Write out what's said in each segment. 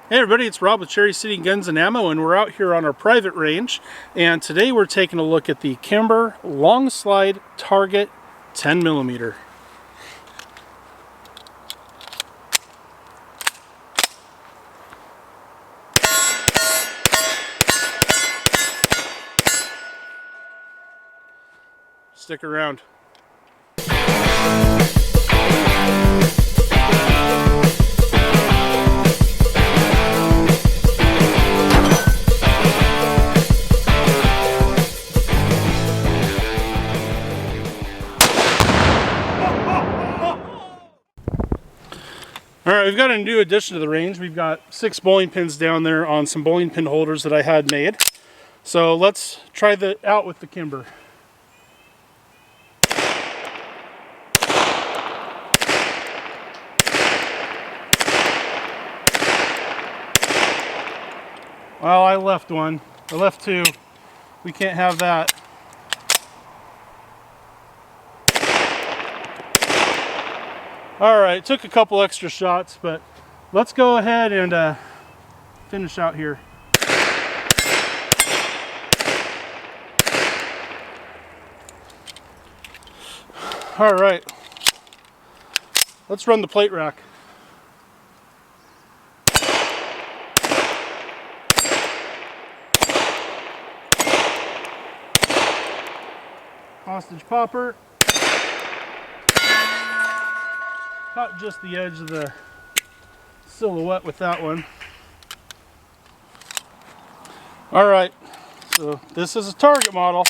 Hey everybody, it's Rob with Cherry City Guns and Ammo, and we're out here on our private range, and today we're taking a look at the Kimber Longslide Target 10mm. Stick around. Alright, we've got a new addition to the range. We've got 6 bowling pins down there on some bowling pin holders that I had made. So let's try that out with the Kimber. Well, I left one. I left two. We can't have that. Alright, took a couple extra shots, but let's go ahead and finish out here. Alright, let's run the plate rack. Hostage popper. Caught just the edge of the silhouette with that one. Alright, so this is a target model.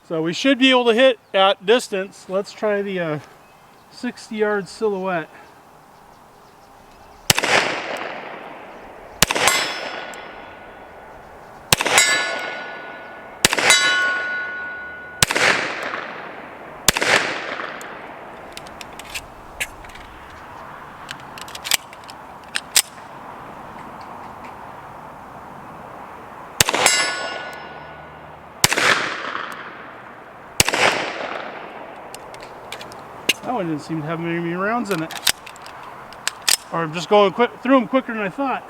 So we should be able to hit at distance. Let's try the 60-yard silhouette. That one didn't seem to have many rounds in it. Or I'm just going through them quicker than I thought.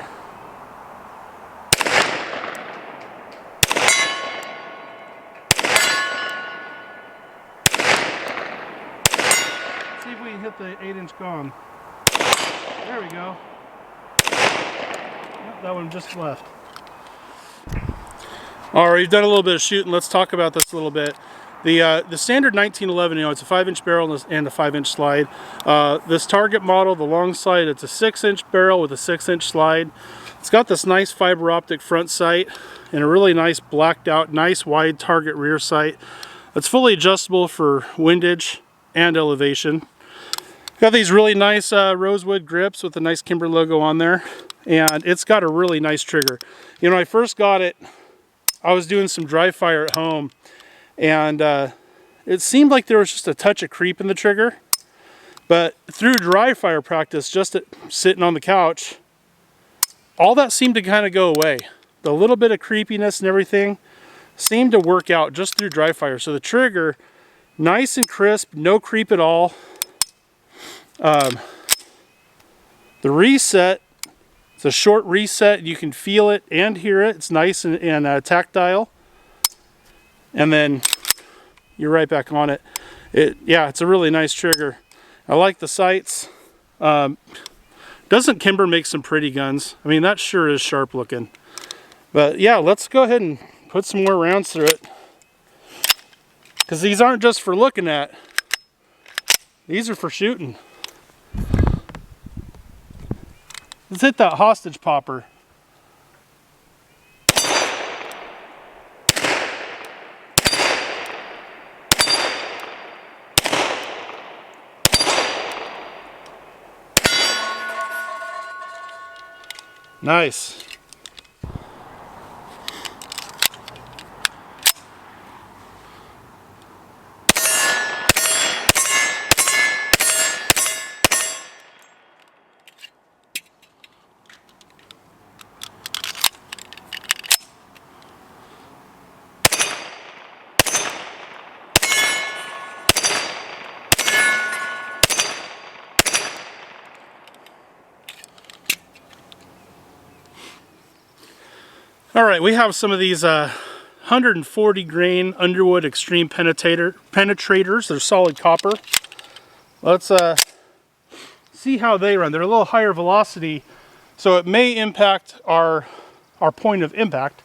Let's see if we can hit the 8-inch gong. There we go. Yep, that one just left. Alright, you've done a little bit of shooting. Let's talk about this a little bit. The standard 1911, it's a 5-inch barrel and a 5-inch slide. This target model, the Longslide, it's a 6-inch barrel with a 6-inch slide. It's got this nice fiber optic front sight and a really nice blacked out, nice wide target rear sight. It's fully adjustable for windage and elevation. Got these really nice rosewood grips with a nice Kimber logo on there, and it's got a really nice trigger. You know, when I first got it, I was doing some dry fire at home, and it seemed like there was just a touch of creep in the trigger. But through dry fire practice, just sitting on the couch, all that seemed to kind of go away. The little bit of creepiness and everything seemed to work out just through dry fire. So the trigger, nice and crisp, no creep at all. The reset, it's a short reset. You can feel it and hear it. It's nice and tactile. And then you're right back on it. Yeah, it's a really nice trigger. I like the sights. Doesn't Kimber make some pretty guns? I mean, that sure is sharp looking. But yeah, let's go ahead and put some more rounds through it, because these aren't just for looking at. These are for shooting. Let's hit that hostage popper. Nice. All right, we have some of these 140 grain Underwood Extreme penetrators. They're solid copper. Let's see how they run. They're a little higher velocity, so it may impact our point of impact,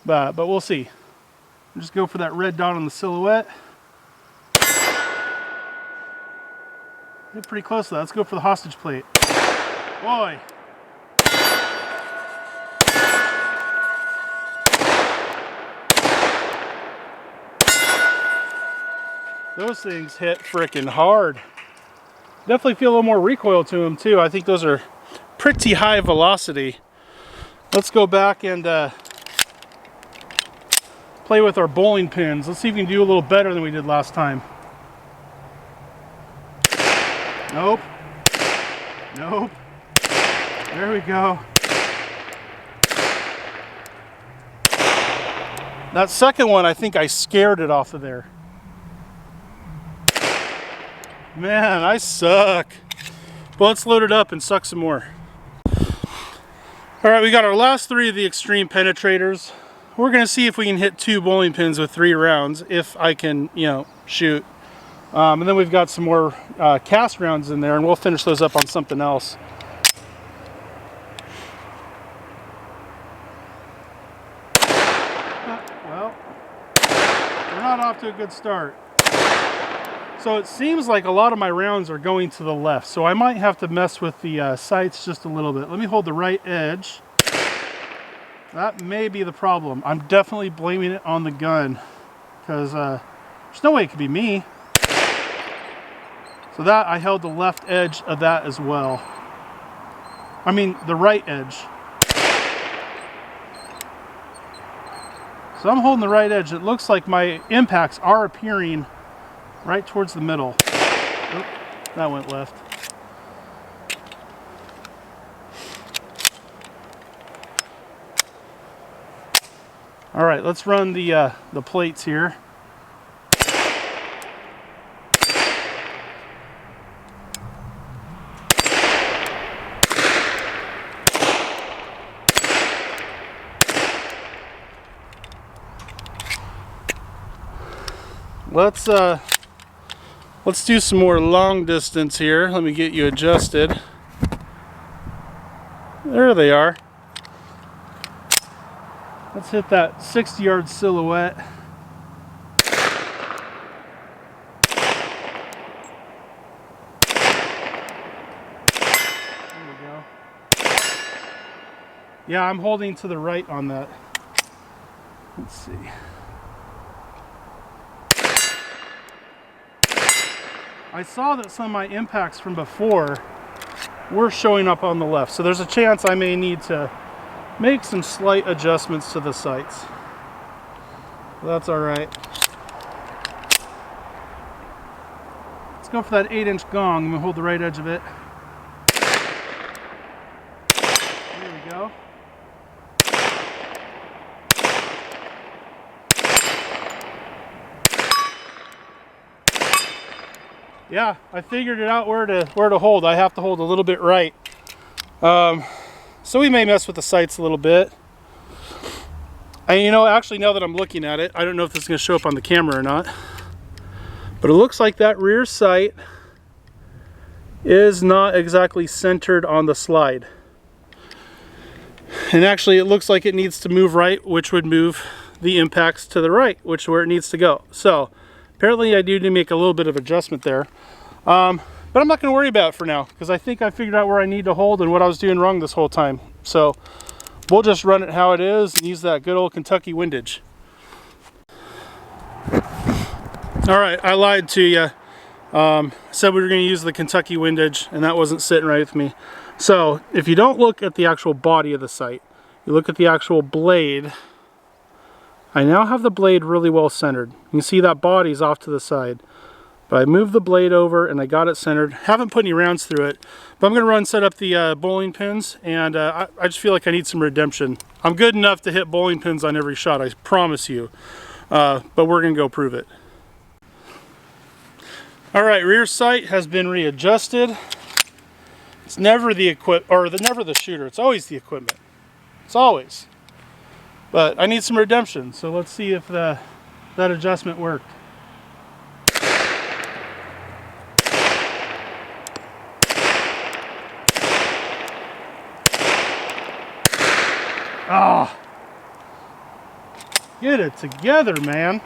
but we'll see. Just go for that red dot on the silhouette. Get pretty close to that. Let's go for the hostage plate. Boy. Those things hit frickin' hard. Definitely feel a little more recoil to them too. I think those are pretty high velocity. Let's go back and play with our bowling pins. Let's see if we can do a little better than we did last time. Nope. Nope. There we go. That second one, I think I scared it off of there. Man, I suck. Well, let's load it up and suck some more. All right, we got our last 3 of the Extreme penetrators. We're gonna see if we can hit 2 bowling pins with 3 rounds, if I can, you know, shoot. And then we've got some more cast rounds in there, and we'll finish those up on something else. Well, we're not off to a good start. So it seems like a lot of my rounds are going to the left, so I might have to mess with the sights just a little bit. Let me hold the right edge. That may be the problem. I'm definitely blaming it on the gun, because there's no way it could be me. So that, I held the left edge of that as well. I mean, the right edge. So I'm holding the right edge. It looks like my impacts are appearing right towards the middle. Oop, that went left. All right, let's run the plates here. Let's do some more long distance here. Let me get you adjusted. There they are. Let's hit that 60-yard silhouette. There we go. Yeah, I'm holding to the right on that. Let's see. I saw that some of my impacts from before were showing up on the left, so there's a chance I may need to make some slight adjustments to the sights. That's all right. Let's go for that 8-inch gong. I'm gonna hold the right edge of it. There we go. Yeah, I figured it out where to hold. I have to hold a little bit right. So we may mess with the sights a little bit. And you know, actually now that I'm looking at it, I don't know if this is going to show up on the camera or not, but it looks like that rear sight is not exactly centered on the slide. And actually it looks like it needs to move right, which would move the impacts to the right, which is where it needs to go. So apparently I do need to make a little bit of adjustment there. But I'm not going to worry about it for now, because I think I figured out where I need to hold and what I was doing wrong this whole time. So we'll just run it how it is and use that good old Kentucky windage. All right, I lied to you. Said we were going to use the Kentucky windage, and that wasn't sitting right with me. So if you don't look at the actual body of the sight, you look at the actual blade. I now have the blade really well centered. You can see that body's off to the side. But I moved the blade over and I got it centered. Haven't put any rounds through it, but I'm going to set up the bowling pins, and I just feel like I need some redemption. I'm good enough to hit bowling pins on every shot, I promise you, but we're going to go prove it. All right, rear sight has been readjusted. It's never the never the shooter. It's always the equipment. It's always. But I need some redemption, so let's see if that adjustment worked. Ah, get it together, man.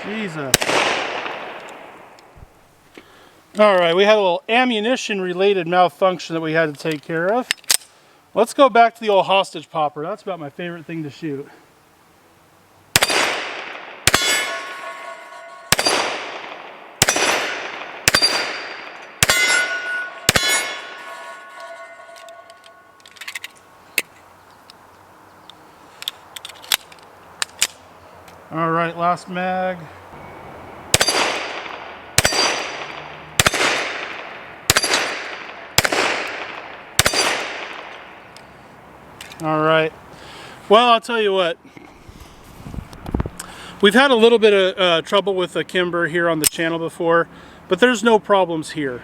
Jesus. All right, we had a little ammunition-related malfunction that we had to take care of. Let's go back to the old hostage popper. That's about my favorite thing to shoot. All right, last mag. All right. Well, I'll tell you what. We've had a little bit of trouble with the Kimber here on the channel before, but there's no problems here.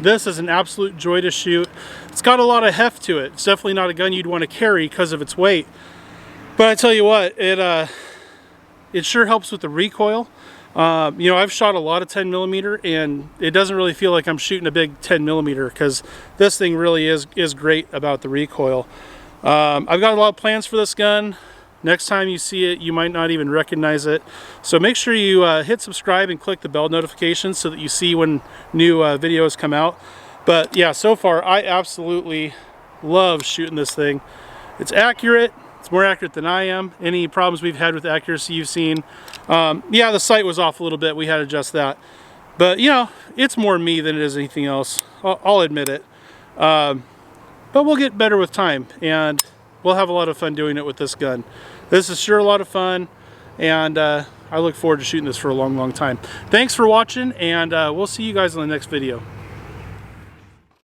This is an absolute joy to shoot. It's got a lot of heft to it. It's definitely not a gun you'd want to carry because of its weight. But I tell you what, it sure helps with the recoil. You know, I've shot a lot of 10mm, and it doesn't really feel like I'm shooting a big 10mm because this thing really is great about the recoil. I've got a lot of plans for this gun. Next time you see it, you might not even recognize it. So make sure you hit subscribe and click the bell notifications so that you see when new videos come out. But yeah, so far I absolutely love shooting this thing. It's accurate. It's more accurate than I am. Any problems we've had with accuracy you've seen. Yeah, the sight was off a little bit. We had to adjust that. But you know, it's more me than it is anything else. I'll admit it. But we'll get better with time, and we'll have a lot of fun doing it with this gun. This is sure a lot of fun, and I look forward to shooting this for a long, long time. Thanks for watching, and we'll see you guys in the next video.